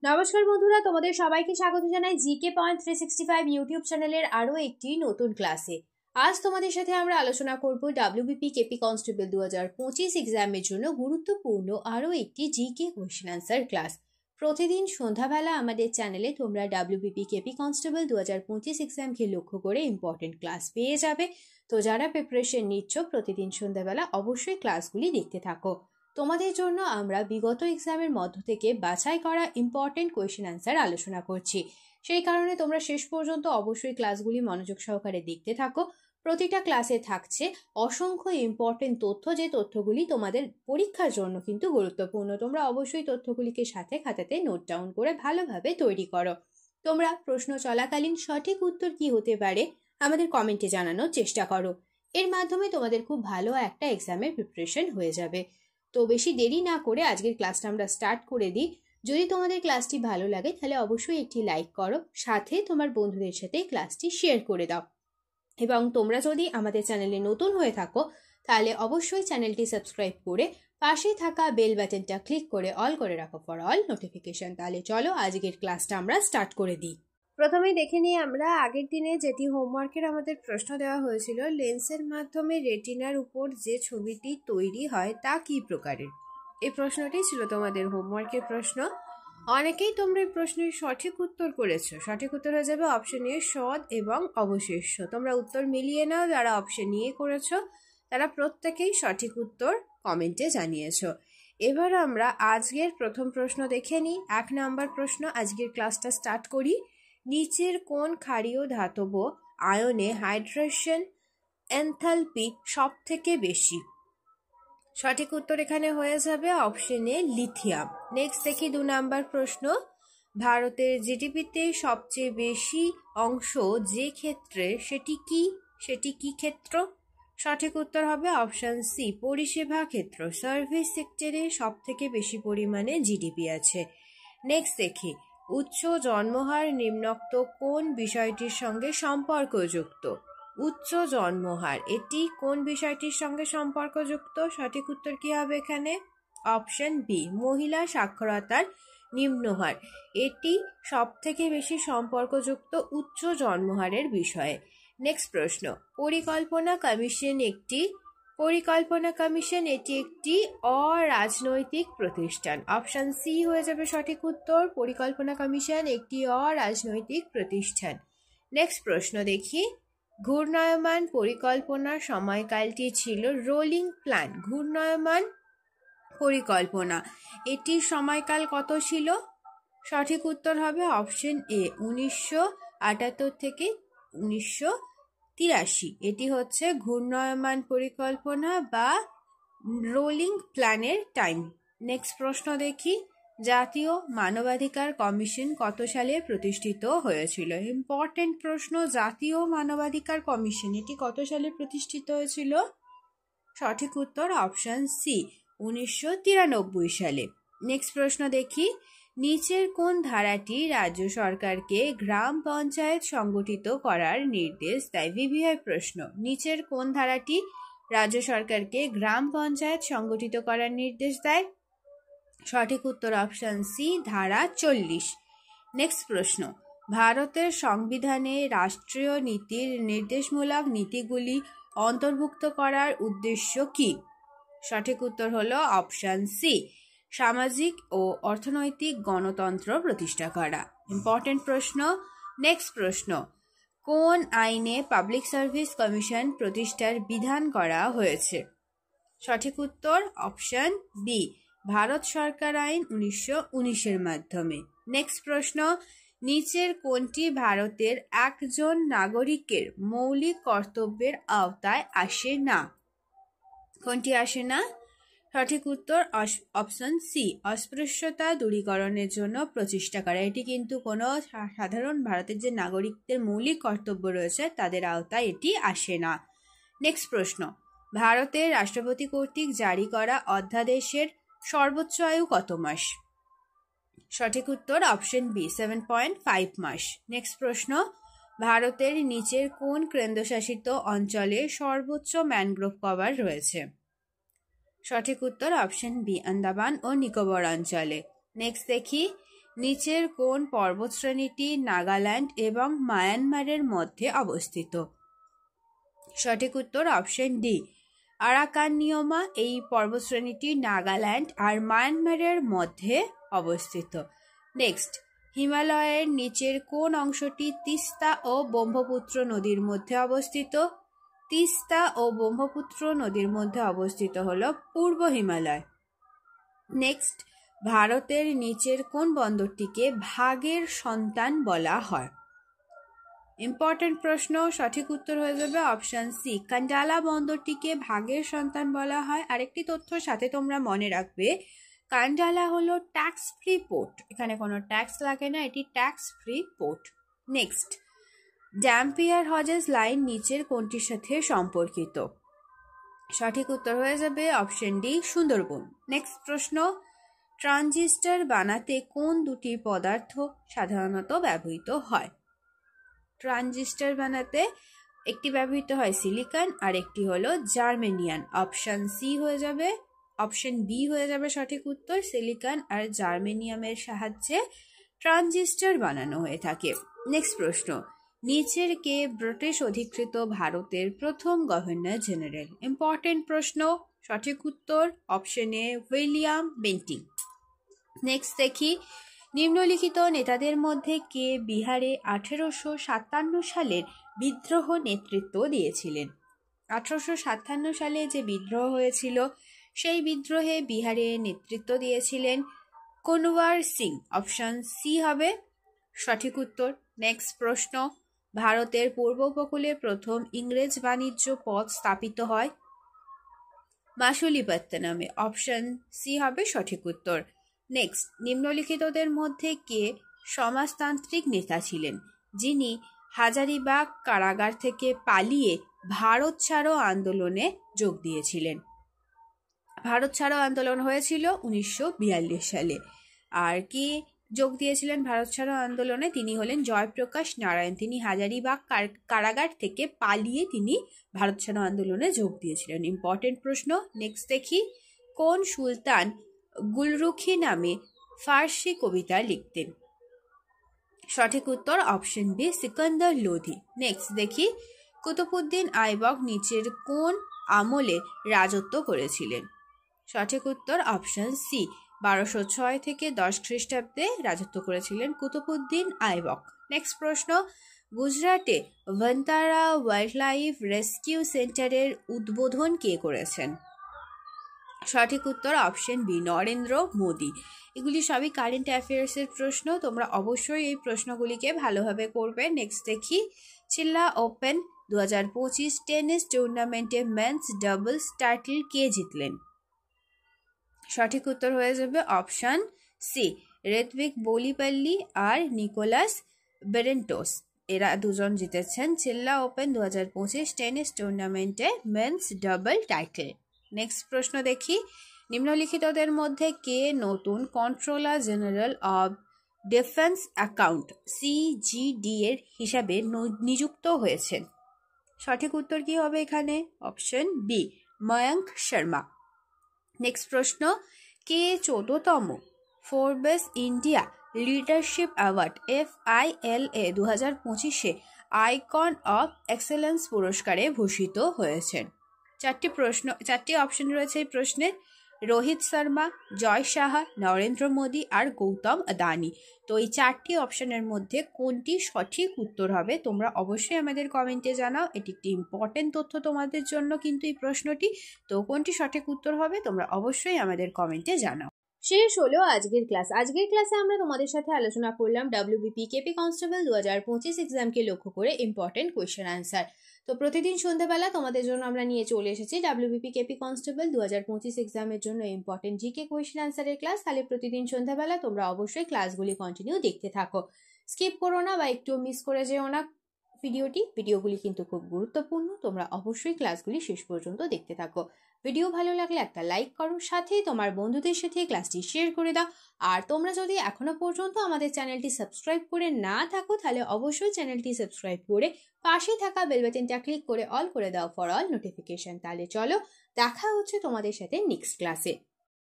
নমস্কার বন্ধুরা, তোমাদের সবাইকে স্বাগত জানাই জিকে পয়েন্ট 365 ইউটিউব চ্যানেলের আরো একটি নতুন ক্লাসে। আজ তোমাদের সাথে আমরা আলোচনা করব ডাব্লিউবিপি কেপি কনস্টেবল 2025 এক্সামের জন্য গুরুত্বপূর্ণ আরো একটি জিকে কোয়েশ্চেন আনসার ক্লাস। প্রতিদিন সন্ধ্যাবেলা আমাদের চ্যানেলে তোমরা ডাব্লিউবিপি কেপি কনস্টেবল 2025 এক্সামকে লক্ষ্য করে ইম্পর্টেন্ট ক্লাস পেয়ে যাবে। তো যারা প্রিপারেশন নিচ্ছ প্রতিদিন সন্ধ্যাবেলা অবশ্যই ক্লাসগুলি দেখতে থাকো। তোমাদের জন্য আমরা বিগত এক্সামের মধ্য থেকে বাছাই করা ইম্পর্টেন্ট কোয়েশ্চেন আনসার আলোচনা করছি। সেই কারণে তোমরা শেষ পর্যন্ত অবশ্যই ক্লাসগুলি মনোযোগ সহকারে দেখতে থাকো। প্রতিটা ক্লাসে থাকছে অসংখ্য ইম্পর্টেন্ট তথ্য, যে তথ্যগুলি তোমাদের পরীক্ষার জন্য কিন্তু গুরুত্বপূর্ণ। তোমরা অবশ্যই তথ্যগুলিকে সাথে খাতাতে নোট ডাউন করে ভালোভাবে তৈরি করো। তোমরা প্রশ্ন চলাকালীন সঠিক উত্তর কি হতে পারে আমাদের কমেন্টে জানানোর চেষ্টা করো। এর মাধ্যমে তোমাদের খুব ভালো একটা এক্সামের প্রিপারেশন হয়ে যাবে। তো বেশি দেরি না করে আজকের ক্লাসটা আমরা স্টার্ট করে দিই। যদি তোমাদের ক্লাসটি ভালো লাগে তাহলে অবশ্যই একটি লাইক করো, সাথে তোমার বন্ধুদের সাথে ক্লাসটি শেয়ার করে দাও। এবং তোমরা যদি আমাদের চ্যানেলে নতুন হয়ে থাকো তাহলে অবশ্যই চ্যানেলটি সাবস্ক্রাইব করে পাশে থাকা বেল বাটনটা ক্লিক করে অল করে রাখো ফর অল নোটিফিকেশন। তাহলে চলো আজকের ক্লাসটা আমরা স্টার্ট করে দিই। প্রথমেই দেখে নিই আমরা আগের দিনে যেটি হোমওয়ার্কের আমাদের প্রশ্ন দেওয়া হয়েছিল, লেন্সের মাধ্যমে রেটিনার উপর যে ছবিটি তৈরি হয় তা কি প্রকারের। এই প্রশ্নটি ছিল তোমাদের হোমওয়ার্কের প্রশ্ন। অনেকেই তোমরা এই প্রশ্নের সঠিক উত্তর করেছো। সঠিক উত্তর হয়ে যাবে অপশন এ সদ এবং অবশেষ্য। তোমরা উত্তর মিলিয়ে নাও, যারা অপশন নিয়ে করেছো তারা প্রত্যেকেই সঠিক উত্তর কমেন্টে জানিয়েছো। এবার আমরা আজকের প্রথম প্রশ্ন দেখে নিই। 1 নম্বর প্রশ্ন, আজকের ক্লাসটা স্টার্ট করি। নিচের কোন ক্ষারীয় ধাতব আয়নে হাইড্রেশন এনথালপি সব থেকে বেশি? সঠিক উত্তর এখানে হয়ে যাবে অপশন এ লিথিয়াম। নেক্সট দেখি 2 নাম্বার প্রশ্ন, ভারতের জিডিপিতে সবচেয়ে বেশি অংশ যে ক্ষেত্রে সেটি কি ক্ষেত্র? সঠিক উত্তর হবে অপশন সি পরিষেবা ক্ষেত্র। সার্ভিস সেক্টরে সব থেকে বেশি পরিমাণে জিডিপি আছে। নেক্সট দেখি উচ্চ জন্মহার নিম্নোক্ত কোন বিষয়টির সঙ্গে সম্পর্কযুক্ত? উচ্চ জন্মহার এটি কোন বিষয়টির সঙ্গে সম্পর্কযুক্ত? সঠিক উত্তর কি হবে এখানে? অপশন বি মহিলা সাক্ষরতার নিম্ন হার। এটি সব থেকে বেশি সম্পর্কযুক্ত উচ্চ জন্মহারের বিষয়ে। নেক্সট প্রশ্ন, পরিকল্পনা কমিশন এটি একটি অরাজনৈতিক প্রতিষ্ঠান। অপশন সি হয়ে যাবে সঠিক উত্তর, পরিকল্পনা কমিশন একটি অরাজনৈতিক প্রতিষ্ঠান। নেক্সট প্রশ্ন দেখি, ঘূর্ণায়মান পরিকল্পনার সময়কালটি ছিল রোলিং প্ল্যান। ঘূর্ণায়মান পরিকল্পনা এটির সময়কাল কত ছিল? সঠিক উত্তর হবে অপশন এ 1978 থেকে 1983। এটি হচ্ছে ঘূর্ণায়মান পরিকল্পনা বা রোলিং প্ল্যানের টাইম। নেক্সট প্রশ্ন দেখি, জাতীয় মানবাধিকার কমিশন কত সালে প্রতিষ্ঠিত হয়েছিল? ইম্পর্টেন্ট প্রশ্ন, জাতীয় মানবাধিকার কমিশন এটি কত সালে প্রতিষ্ঠিত হয়েছিল? সঠিক উত্তর অপশন সি 1993 সালে। নেক্সট প্রশ্ন দেখি, নিচের কোন ধারাটি রাজ্য সরকারকে গ্রাম পঞ্চায়েত সংগঠিত করার নির্দেশ দেয়? ভিভিআই প্রশ্ন, নিচের কোন ধারাটি রাজ্য সরকারকে গ্রাম পঞ্চায়েত সংগঠিত করার নির্দেশ দেয়? সঠিক উত্তর অপশন সি ধারা 40। নেক্সট প্রশ্ন, ভারতের সংবিধানে রাষ্ট্রীয় নীতির নির্দেশমূলক নীতিগুলি অন্তর্ভুক্ত করার উদ্দেশ্য কি? সঠিক উত্তর হলো অপশন সি সামাজিক ও অর্থনৈতিক গণতন্ত্র প্রতিষ্ঠা করা। ইম্পর্টেন্ট প্রশ্ন। নেক্সট প্রশ্ন, কোন আইনে পাবলিক সার্ভিস কমিশন প্রতিষ্ঠার বিধান করা হয়েছে? সঠিক উত্তর অপশন বি ভারত সরকার আইন 1919 মাধ্যমে। নেক্সট প্রশ্ন, নিচের কোনটি ভারতের একজন নাগরিকের মৌলিক কর্তব্যের আওতায় আসে না? কোনটি আসে না? সঠিক উত্তর অপশন সি অস্পৃশ্যতা দূরীকরণের জন্য প্রচেষ্টা করা। এটি কিন্তু কোনো সাধারণ ভারতের যে নাগরিকদের মৌলিক কর্তব্য রয়েছে তাদের আওতায় এটি আসে না। নেক্সট প্রশ্ন, ভারতের রাষ্ট্রপতি কর্তৃক জারি করা অধ্যাদেশের সর্বোচ্চ আয়ু কত মাস? সঠিক উত্তর অপশন বি 7.5 মাস। নেক্সট প্রশ্ন, ভারতের নিচের কোন কেন্দ্রশাসিত অঞ্চলে সর্বোচ্চ ম্যানগ্রোভ কভার রয়েছে? সঠিক উত্তর অপশন বি আন্দামান ও নিকোবর অঞ্চলে। নেক্সট দেখি, নিচের কোন পর্বতশ্রেণীটি নাগাল্যান্ড এবং মায়ানমারের মধ্যে অবস্থিত? সঠিক উত্তর অপশন ডি, আরাকানিয়মা। এই পর্বতশ্রেণীটি নাগাল্যান্ড আর মায়ানমারের মধ্যে অবস্থিত। নেক্সট, হিমালয়ের নিচের কোন অংশটি তিস্তা ও ব্রহ্মপুত্র নদীর মধ্যে অবস্থিত? তিস্তা ও ব্রহ্মপুত্র নদীর মধ্যে অবস্থিত হলো পূর্ব হিমালয়। নেক্সট, ভারতের নিচের কোন বন্দরটিকে ভাগের সন্তান বলা হয়? ইম্পর্টেন্ট প্রশ্ন, সঠিক উত্তর হয়ে যাবে অপশন সি, কান্ডালা বন্দরটিকে ভাগের সন্তান বলা হয়। আরেকটি তথ্য সাথে তোমরা মনে রাখবে, কান্ডালা হলো ট্যাক্স ফ্রি পোর্ট, এখানে কোনো ট্যাক্স লাগে না, এটি tax free port. Next, Dampier Hodges line নিচের কোনটির সাথে সম্পর্কিত? সঠিক উত্তর হয়ে যাবে অপশন ডি, সুন্দরবন। নেক্সট প্রশ্ন, ট্রানজিস্টর বানাতে কোন দুটি পদার্থ সাধারণত ব্যবহৃত হয়? ট্রানজিস্টর বানাতে একটি ব্যবহৃত হয় সিলিকন আর একটি হলো জার্মেনিয়াম। অপশন সি হয়ে যাবে, অপশন বি হয়ে যাবে সঠিক উত্তর। সিলিকন আর জার্মেনিয়ামের সাহায্যে ট্রানজিস্টর বানানো হয়ে থাকে। নেক্সট প্রশ্ন, নিচের কে ব্রিটিশ অধিকৃত ভারতের প্রথম গভর্নর জেনারেল? ইম্পর্টেন্ট প্রশ্ন, সঠিক উত্তর option A, William Bentinck. Next দেখি, নিম্নলিখিত নেতাদের মধ্যে কে বিহারে 1857 সালের বিদ্রোহ নেতৃত্ব দিয়েছিলেন? 1857 সালে যে বিদ্রোহ হয়েছিল সেই বিদ্রোহে বিহারে নেতৃত্ব দিয়েছিলেন কুনওয়ার সিং। অপশন সি হবে সঠিক উত্তর। নেক্সট প্রশ্ন, ভারতের পূর্ব উপকূলে প্রথম ইংরেজ বাণিজ্য পথ স্থাপিত হয় মাসুলিপত্তনমে। অপশন সি হবে সঠিক উত্তর। নেক্সট, নিম্নলিখিতদের মধ্যে কে সমাজতান্ত্রিক নেতা ছিলেন যিনি হাজারিবাগ কারাগার থেকে পালিয়ে ভারত ছাড়ো আন্দোলনে যোগ দিয়েছিলেন? ভারত ছাড়ো আন্দোলন হয়েছিল 1942 সালে। আর কে যোগ দিয়েছিলেন ভারত ছাড়ো আন্দোলনে? তিনি হলেন জয়প্রকাশ নারায়ণ। তিনি হাজারিবাগ কারাগার থেকে পালিয়ে তিনি ভারত ছাড়ো আন্দোলনে যোগ দিয়েছিলেন। ইম্পর্টেন্ট প্রশ্ন। নেক্সট দেখি, কোন সুলতান গুলরুখি নামে ফার্সি কবিতা লিখতেন? সঠিক উত্তর option B, Sikandar Lodi. Next দেখি, কুতুবউদ্দিন আইবক নিচের কোন আমলে রাজত্ব করেছিলেন? সঠিক উত্তর অপশন সি, 1206 থেকে 10 খ্রিস্টাব্দে রাজত্ব করেছিলেন কুতুবউদ্দিন আইবক। নেক্সট প্রশ্ন, গুজরাটে ভান্তারা ওয়াইল্ড লাইফ রেস্কিউ সেন্টারের উদ্বোধন কে করেছেন? সঠিক উত্তর অপশন বি, নরেন্দ্র মোদী। এগুলি সবই কারেন্ট অ্যাফেয়ার্সের প্রশ্ন, তোমরা অবশ্যই এই প্রশ্নগুলিকে ভালোভাবে করবে। নেক্সট দেখি, চিল্লা ওপেন 2025 টেনিস টুর্নামেন্টে মেন্স ডাবলস টাইটেল কে জিতলেন? সঠিক উত্তর হয়ে যাবে অপশন সি, ঋত্বিক বোলিপল্লি আর নিকোলাস বেরেন্টোস। এরা দুজন জিতেছেন চিল্লা ওপেন 2025 টেনিস টুর্নামেন্টে মেন্স ডাবল টাইটেল। নেক্সট প্রশ্ন দেখি, নিম্নলিখিতদের মধ্যে কে নতুন controller general of defence account CGD এর হিসাবে নিযুক্ত হয়েছেন? সঠিক উত্তর কি হবে এখানে? Option B, Mayank Sharma. Next প্রশ্ন, কে 14তম Forbes India leadership award FILA 2025-এ আইকন অফ এক্সেলেন্স পুরস্কারে ভূষিত হয়েছেন? চারটি অপশন রয়েছে এই প্রশ্নের, রোহিত শর্মা, জয় সাহা, নরেন্দ্র মোদী আর গৌতম আদানি। তো এই চারটি অপশনের মধ্যে কোনটি সঠিক উত্তর হবে তোমরা অবশ্যই আমাদের কমেন্টে জানাও। এটি একটি ইম্পর্টেন্ট তথ্য তোমাদের জন্য কিন্তু এই প্রশ্নটি। তো কোনটি সঠিক উত্তর হবে তোমরা অবশ্যই আমাদের কমেন্টে জানাও। শেষ হলো আজকের ক্লাস। আজকের ক্লাসে আমরা তোমাদের সাথে আলোচনা করলাম WBP কেপি কনস্টেবল 2025 এক্সামকে লক্ষ্য করে ইম্পর্টেন্ট কোয়েশ্চেন আনসার। তো প্রতিদিন সন্ধ্যাবেলা তোমাদের জন্য আমরা নিয়ে চলে এসেছি WBP কেপি কনস্টেবল 2025 এক্সামের জন্য ইম্পর্টেন্ট জিকে কোয়েশ্চেন আনসারের ক্লাস। তাহলে প্রতিদিন সন্ধ্যাবেলা তোমরা অবশ্যই ক্লাসগুলি কন্টিনিউ দেখতে থাকো, স্কিপ করো না বা একটু মিস করে যেও না ভিডিওগুলি কিন্তু খুব গুরুত্বপূর্ণ। তোমরা অবশ্যই ক্লাসগুলি শেষ পর্যন্ত দেখতে থাকো। ভিডিও ভালো লাগলে একটা লাইক করো, সাথে তোমার বন্ধুদের সাথে ক্লাসটি শেয়ার করে দাও। আর তোমরা যদি এখনো পর্যন্ত আমাদের চ্যানেলটি সাবস্ক্রাইব করে না থাকো তাহলে অবশ্যই চ্যানেলটি সাবস্ক্রাইব করে পাশে থাকা বেল বাটনটা ক্লিক করে অল করে দাও ফর অল নোটিফিকেশন। তাহলে চলো দেখা হচ্ছে তোমাদের সাথে নেক্সট ক্লাসে।